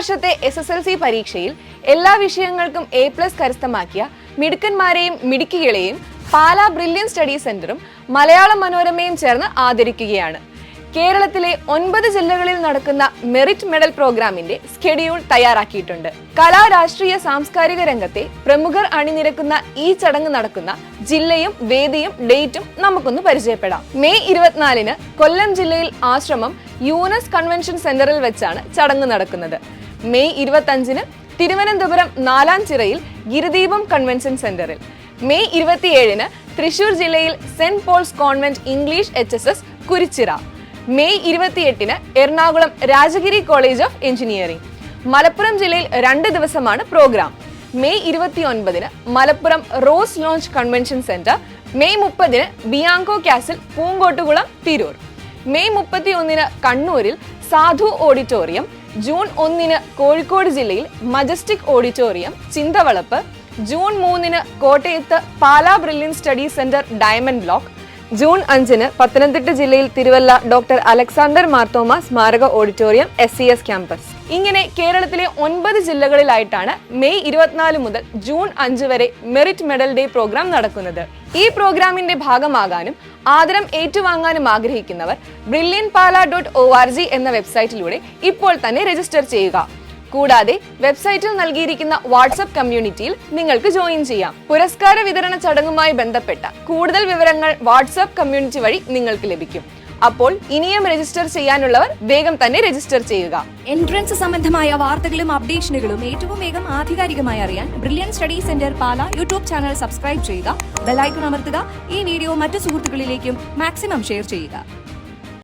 വർഷത്തെ SSLC പരീക്ഷയിൽ എല്ലാ വിഷയങ്ങൾക്കും A+ കരസ്ഥമാക്കിയ മിടുക്കന്മാരെയും മിടുക്കികളെയും പാലാ ബ്രില്യൻ സ്റ്റഡി സെന്ററും മലയാളം മനോരമയും ചേർന്ന് ആദരിക്കുകയാണ്. കേരളത്തിലെ 9 ജില്ലകളിൽ നടക്കുന്ന മെറിറ്റ് മെഡൽ പ്രോഗ്രാമിന്റെ സ്കെഡ്യൂൾ തയ്യാറാക്കിയിട്ടുണ്ട്. കലാ, രാഷ്ട്രീയ, സാംസ്കാരിക രംഗത്തെ പ്രമുഖർ അണിനിരക്കുന്ന ഈ ചടങ്ങ് നടക്കുന്ന ജില്ലയും വേദിയും ഡേറ്റും നമുക്കൊന്ന് പരിചയപ്പെടാം. മെയ് 24-ന് കൊല്ലം ജില്ലയിൽ ആശ്രമം യൂനസ് കൺവെൻഷൻ സെന്ററിൽ വെച്ചാണ് ചടങ്ങ് നടക്കുന്നത്. മെയ് 25-ന് തിരുവനന്തപുരം നാലാഞ്ചിറയിൽ ഗിരിദീപം കൺവെൻഷൻ സെന്ററിൽ. മെയ് 27-ന് തൃശൂർ ജില്ലയിൽ saint Paul's convent English HSS Kurichira. May 28-ന് Ernakulam Rajagiri college of engineering. Malappuram ജില്ലയിൽ 2 ദിവസമാണ് പ്രോഗ്രാം. മെയ് 29-ന് Malappuram rose lounge convention centre. May 30-ന് Bianco castle Poonkottukulam Tirur. May 31-ന് കണ്ണൂരിൽ സാധു ഓഡിറ്റോറിയം. ജൂൺ 1-ന് കോഴിക്കോട് ജില്ലയിൽ മജസ്റ്റിക് ഓഡിറ്റോറിയം ചിന്തവളപ്പ്. ജൂൺ 3-ന് കോട്ടയത്ത് Pala brilliant study centre diamond block. June 5-ന് പത്തനംതിട്ട ജില്ലയിൽ തിരുവല്ല ഡോക്ടർ അലക്സാണ്ടർ മാർത്തോമ സ്മാരക ഓഡിറ്റോറിയം SCS ക്യാമ്പസ്. ഇങ്ങനെ കേരളത്തിലെ 9 ജില്ലകളിലായിട്ടാണ് മെയ് 24 മുതൽ ജൂൺ 5 വരെ മെറിറ്റ് മെഡൽ ഡേ പ്രോഗ്രാം നടക്കുന്നത്. ഈ പ്രോഗ്രാമിന്റെ ഭാഗമാകാനും ആദരം ഏറ്റുവാങ്ങാനും ആഗ്രഹിക്കുന്നവർ brilliantpala.org എന്ന വെബ്സൈറ്റിലൂടെ ഇപ്പോൾ തന്നെ രജിസ്റ്റർ ചെയ്യുക. കൂടാതെ വെബ്സൈറ്റിൽ നൽകിയിരിക്കുന്ന വാട്സ്ആപ്പ് കമ്മ്യൂണിറ്റിയിൽ നിങ്ങൾക്ക് ജോയിൻ ചെയ്യാം. പുരസ്കാര വിതരണ ചടങ്ങുമായി ബന്ധപ്പെട്ട കൂടുതൽ വിവരങ്ങൾ വാട്സ്ആപ്പ് കമ്മ്യൂണിറ്റി വഴി നിങ്ങൾക്ക് ലഭിക്കും. അപ്പോൾ ഇനിയും രജിസ്റ്റർ ചെയ്യാനുള്ളവർ വേഗം തന്നെ രജിസ്റ്റർ ചെയ്യുക. എൻട്രൻസ് സംബന്ധമായ വാർത്തകളും അപ്ഡേഷനുകളും ഏറ്റവും വേഗം ആധികാരികമായി അറിയാൻ ബ്രില്യൻ സ്റ്റഡി സെന്റർ പാല യൂട്യൂബ് ചാനൽ സബ്സ്ക്രൈബ് ചെയ്യുക, ബെൽ ഐക്കൺ അമർത്തുക. ഈ വീഡിയോ മറ്റു സുഹൃത്തുക്കളിലേക്കും മാക്സിമം ഷെയർ ചെയ്യുക.